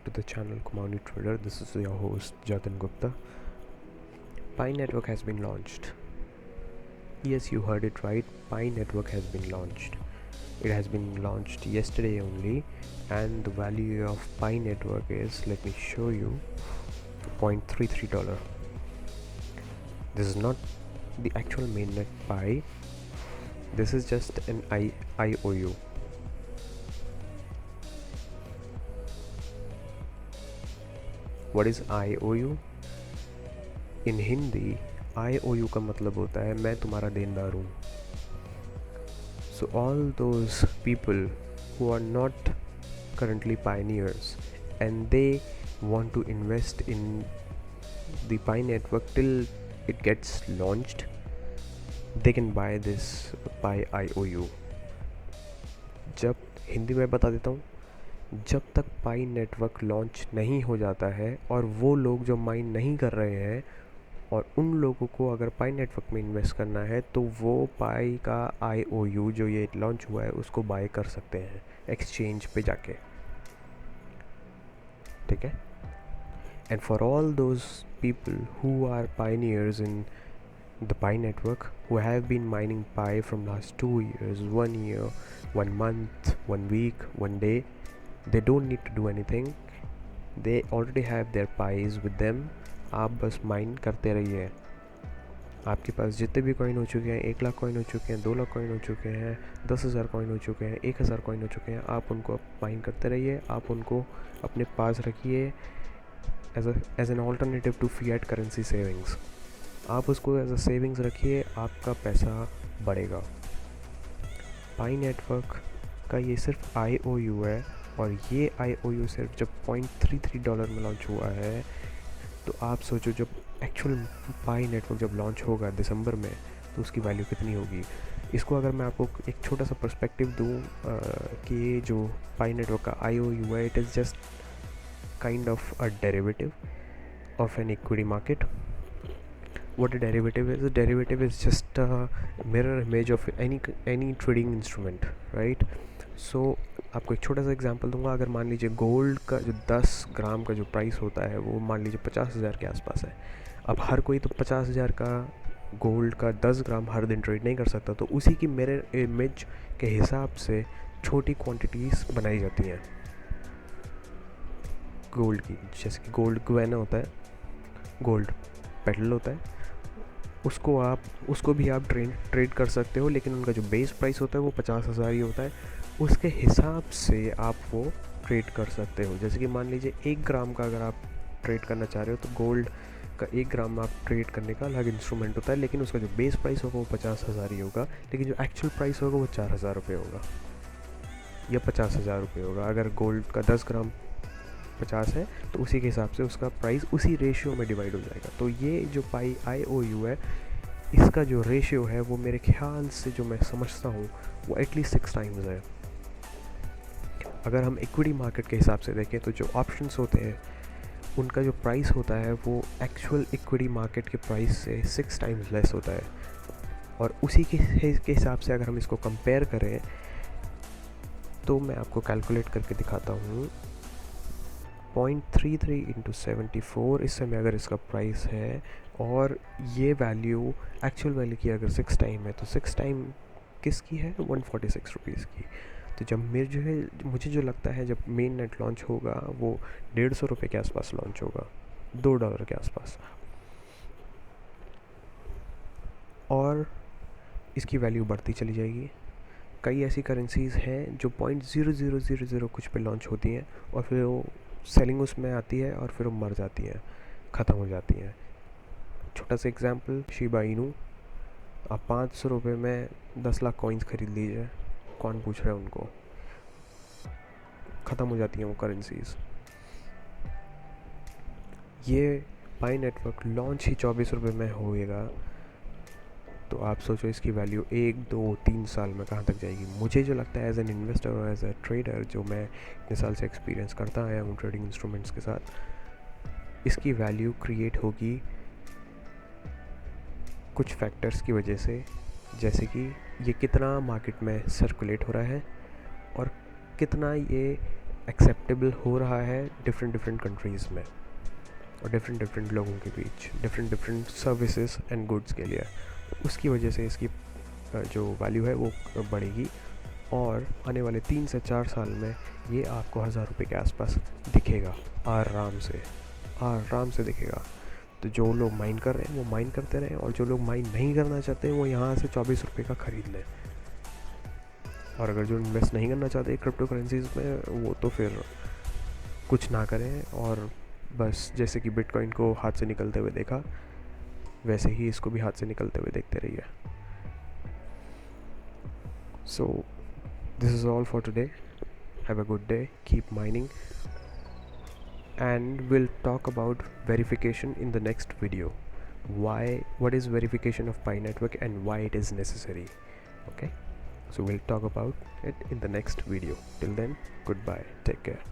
back to the channel Kumauni Trader. This is your host Jatin Gupta. Pi Network has been launched. Yes, you heard it right. Pi Network has been launched. It has been launched yesterday only, and the value of Pi Network is, let me show you, $0.33. This is not the actual mainnet Pi. This is just an IOU. What is IOU? In Hindi IOU का मतलब होता है मैं तुम्हारा देनदार हूँ. So all those people who are not currently pioneers and they want to invest in the Pi network till it gets launched, they can buy this Pi IOU. जब हिंदी में बता देता हूँ, जब तक पाई नेटवर्क लॉन्च नहीं हो जाता है और वो लोग जो माइन नहीं कर रहे हैं और उन लोगों को अगर पाई नेटवर्क में इन्वेस्ट करना है तो वो पाई का IOU जो ये लॉन्च हुआ है उसको बाय कर सकते हैं एक्सचेंज पे जाके. ठीक है. And for all those people who are pioneers in the Pi network, who have been mining Pi from last 2 years, 1 year, 1 month, 1 week, 1 day, they don't need to do anything. They already have their Pis with them. आप बस mine करते रहिए. आपके पास जितने भी coin हो चुके हैं, 1 लाख कॉइन हो चुके हैं, 2 लाख कॉइन हो चुके हैं, 10,000 कॉइन हो चुके हैं, 1,000 कॉइन हो चुके हैं, आप उनको माइन करते रहिए. आप उनको अपने पास रखिए as an alternative to fiat currency savings. आप उसको एज अ सेविंग्स रखिए, आपका पैसा बढ़ेगा. पाई नेटवर्क का ये सिर्फ IOU है और ये IOU सिर्फ जब $0.33 में लॉन्च हुआ है. तो आप सोचो जब एक्चुअल पाई नेटवर्क जब लॉन्च होगा दिसंबर में तो उसकी वैल्यू कितनी होगी. इसको अगर मैं आपको एक छोटा सा पर्सपेक्टिव दूँ कि ये जो पाई नेटवर्क का IOU है, it is just kind of a derivative of an equity market. What a derivative is? A derivative is just a mirror image of any trading instrument, right? So आपको एक छोटा सा एग्जांपल दूंगा. अगर मान लीजिए गोल्ड का जो 10 ग्राम का जो प्राइस होता है वो मान लीजिए 50,000 के आसपास है. अब हर कोई तो 50,000 का गोल्ड का 10 ग्राम हर दिन ट्रेड नहीं कर सकता, तो उसी की मिरर इमेज के हिसाब से छोटी क्वांटिटीज़ बनाई जाती हैं गोल्ड की. जैसे कि गोल्ड ग्वेना होता है, गोल्ड पेडल होता है, उसको भी आप ट्रेड कर सकते हो, लेकिन उनका जो बेस प्राइस होता है वो 50,000 ही होता है. उसके हिसाब से आप वो ट्रेड कर सकते हो. जैसे कि मान लीजिए 1 ग्राम का अगर आप ट्रेड करना चाह रहे हो तो गोल्ड का 1 ग्राम आप ट्रेड करने का अलग इंस्ट्रूमेंट होता है, लेकिन उसका जो बेस प्राइस होगा वो 50,000 ही होगा, लेकिन जो एक्चुअल प्राइस होगा वो 4,000 रुपये होगा या 50,000 रुपये होगा. अगर गोल्ड का 10 ग्राम 50 है तो उसी के हिसाब से उसका प्राइस उसी रेशियो में डिवाइड हो जाएगा. तो ये जो पाई IOU है, इसका जो रेशियो है वो मेरे ख्याल से जो मैं समझता हूँ वो एटलीस्ट 6 टाइम्स है. अगर हम इक्विटी मार्केट के हिसाब से देखें तो जो ऑप्शंस होते हैं उनका जो प्राइस होता है वो एक्चुअल इक्विटी मार्केट के प्राइस से 6 टाइम्स लेस होता है. और उसी के हिसाब से अगर हम इसको कंपेयर करें तो मैं आपको कैलकुलेट करके दिखाता हूँ. 0.33 इंटू 74 इस समय अगर इसका प्राइस है और ये वैल्यू एक्चुअल वैल्यू की अगर 6 टाइम है तो 6 टाइम किसकी है, 146 रुपीज़ की. तो जब मुझे जो लगता है जब मेन नेट लॉन्च होगा वो 150 रुपये के आसपास लॉन्च होगा, $2 के आसपास, और इसकी वैल्यू बढ़ती चली जाएगी. कई ऐसी करेंसीज़ हैं जो 0.0000 कुछ पे लॉन्च होती हैं और फिर वो सेलिंग उसमें आती है और फिर वो मर जाती हैं, ख़त्म हो जाती हैं. छोटा सा एग्जांपल, शिबा इनू. आप 500 रुपये में 10 लाख कॉइन्स खरीद लीजिए, कौन पूछ रहा है उनको. ख़त्म हो जाती हैं वो करेंसीज़. ये पाई नेटवर्क लॉन्च ही 24 रुपये में होएगा, तो आप सोचो इसकी वैल्यू 1, 2, 3 साल में कहाँ तक जाएगी. मुझे जो लगता है एज एन इन्वेस्टर और एज ए ट्रेडर, जो मैं इतने साल से एक्सपीरियंस करता आया हूँ ट्रेडिंग इंस्ट्रूमेंट्स के साथ, इसकी वैल्यू क्रिएट होगी कुछ फैक्टर्स की वजह से. जैसे कि ये कितना मार्केट में सर्कुलेट हो रहा है और कितना ये एक्सेप्टेबल हो रहा है डिफरेंट कंट्रीज़ में और डिफरेंट लोगों के बीच, डिफरेंट सर्विसेज एंड गुड्स के लिए। उसकी वजह से इसकी जो वैल्यू है वो बढ़ेगी और आने वाले 3 से 4 साल में ये आपको 1000 रुपये के आसपास दिखेगा, आराम से दिखेगा। तो जो लोग माइन कर रहे हैं वो माइन करते रहें, और जो लोग माइन नहीं करना चाहते वो यहाँ से 24 रुपये का ख़रीद लें। और अगर जो इन्वेस्ट नहीं करना चाहते क्रिप्टो करेंसीज में, वो तो फिर कुछ ना करें, और बस जैसे कि बिटकॉइन को हाथ से निकलते हुए देखा, वैसे ही इसको भी हाथ से निकलते हुए देखते रहिए। So this is all for today. Have a good day, keep mining, and we'll talk about verification in the next video. What is verification of Pi network and why it is necessary? Okay, so we'll talk about it in the next video. Till then, goodbye, take care.